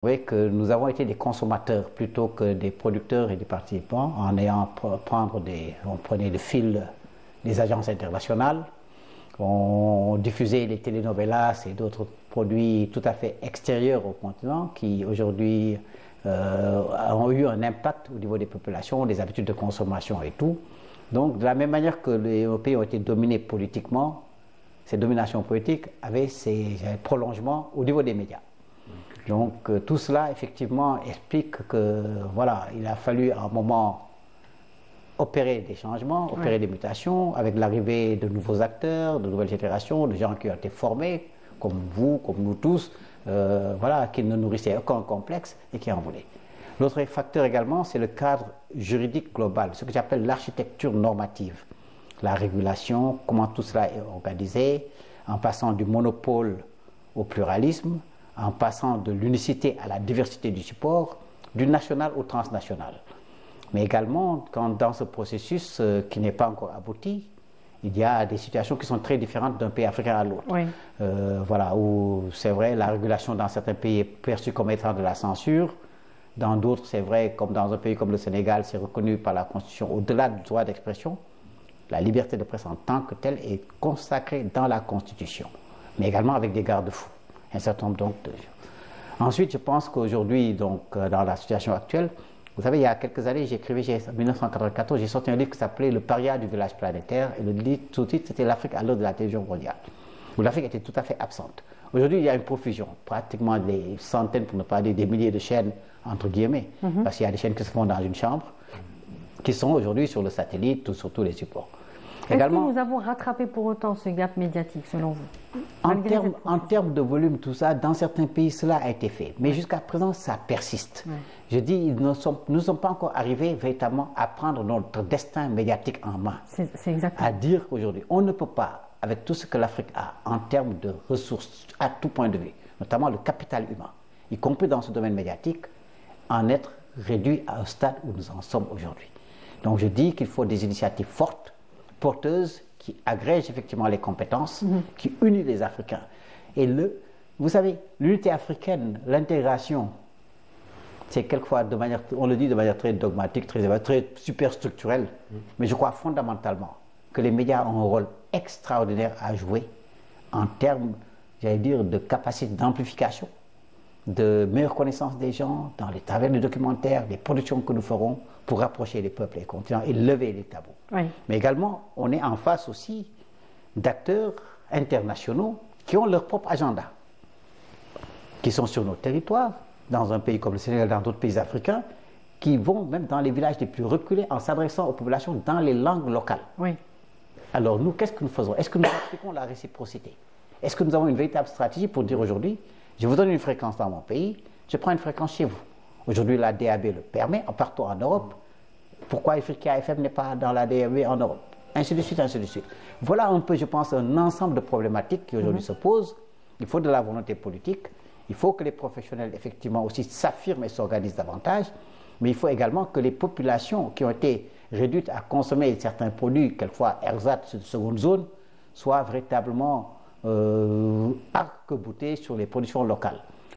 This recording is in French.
Oui, que nous avons été des consommateurs plutôt que des producteurs et des participants en on prenait le fil des agences internationales, on diffusait les telenovelas et d'autres produits tout à fait extérieurs au continent qui aujourd'hui ont eu un impact au niveau des populations, des habitudes de consommation et tout. Donc de la même manière que les pays ont été dominés politiquement, ces dominations politiques avaient ces prolongements au niveau des médias. Donc tout cela effectivement explique que voilà, il a fallu à un moment opérer des changements, opérer des mutations avec l'arrivée de nouveaux acteurs, de nouvelles générations, de gens qui ont été formés, comme vous, comme nous tous, voilà, qui ne nourrissaient aucun complexe et qui en voulaient. L'autre facteur également, c'est le cadre juridique global, ce que j'appelle l'architecture normative. La régulation, comment tout cela est organisé, en passant du monopole au pluralisme, en passant de l'unicité à la diversité du support, du national au transnational. Mais également, quand dans ce processus qui n'est pas encore abouti, il y a des situations qui sont très différentes d'un pays africain à l'autre. Oui. Voilà, où c'est vrai, la régulation dans certains pays est perçue comme étant de la censure. Dans d'autres, c'est vrai, comme dans un pays comme le Sénégal, c'est reconnu par la Constitution au-delà du droit d'expression. La liberté de presse en tant que telle est consacrée dans la Constitution, mais également avec des garde-fous. Un certain nombre donc de... Ensuite, je pense qu'aujourd'hui, donc, dans la situation actuelle, vous savez, il y a quelques années, en 1994, j'ai sorti un livre qui s'appelait Le paria du village planétaire, et le sous-titre, c'était L'Afrique à l'heure de la télévision mondiale, où l'Afrique était tout à fait absente. Aujourd'hui, il y a une profusion, pratiquement des centaines, pour ne pas dire des milliers de chaînes, entre guillemets, parce qu'il y a des chaînes qui se font dans une chambre, qui sont aujourd'hui sur le satellite ou sur tous les supports. Est-ce que nous avons rattrapé pour autant ce gap médiatique, selon vous? En termes de volume, tout ça, dans certains pays, cela a été fait. Mais jusqu'à présent, ça persiste. Je dis, nous ne sommes pas encore arrivés véritablement à prendre notre destin médiatique en main. C'est exactement. À dire qu'aujourd'hui, on ne peut pas, avec tout ce que l'Afrique a en termes de ressources, à tout point de vue, notamment le capital humain, y compris dans ce domaine médiatique, en être réduit à un stade où nous en sommes aujourd'hui. Donc je dis qu'il faut des initiatives fortes, porteuses, qui agrègent effectivement les compétences, qui unissent les Africains. Et vous savez, l'unité africaine, l'intégration, c'est quelquefois de manière, on le dit de manière très dogmatique, très superstructurelle, mais je crois fondamentalement que les médias ont un rôle extraordinaire à jouer en termes, j'allais dire, de capacité d'amplification, de meilleure connaissance des gens, dans les travers des documentaires, des productions que nous ferons pour rapprocher les peuples et les continents et lever les tabous. Oui. Mais également, on est en face aussi d'acteurs internationaux qui ont leur propre agenda, qui sont sur nos territoires, dans un pays comme le Sénégal, dans d'autres pays africains, qui vont même dans les villages les plus reculés en s'adressant aux populations dans les langues locales. Oui. Alors nous, qu'est-ce que nous faisons? Est-ce que nous appliquons la réciprocité? Est-ce que nous avons une véritable stratégie pour dire aujourd'hui, je vous donne une fréquence dans mon pays, je prends une fréquence chez vous? Aujourd'hui, la DAB le permet, partout en Europe. Pourquoi Africa FM n'est pas dans la DAB en Europe? Ainsi de suite, ainsi de suite. Voilà un peu, je pense, un ensemble de problématiques qui aujourd'hui se posent. Il faut de la volonté politique. Il faut que les professionnels, effectivement, aussi s'affirment et s'organisent davantage. Mais il faut également que les populations qui ont été réduites à consommer certains produits, quelquefois ersatz de seconde zone, soient véritablement arc-boutées sur les productions locales.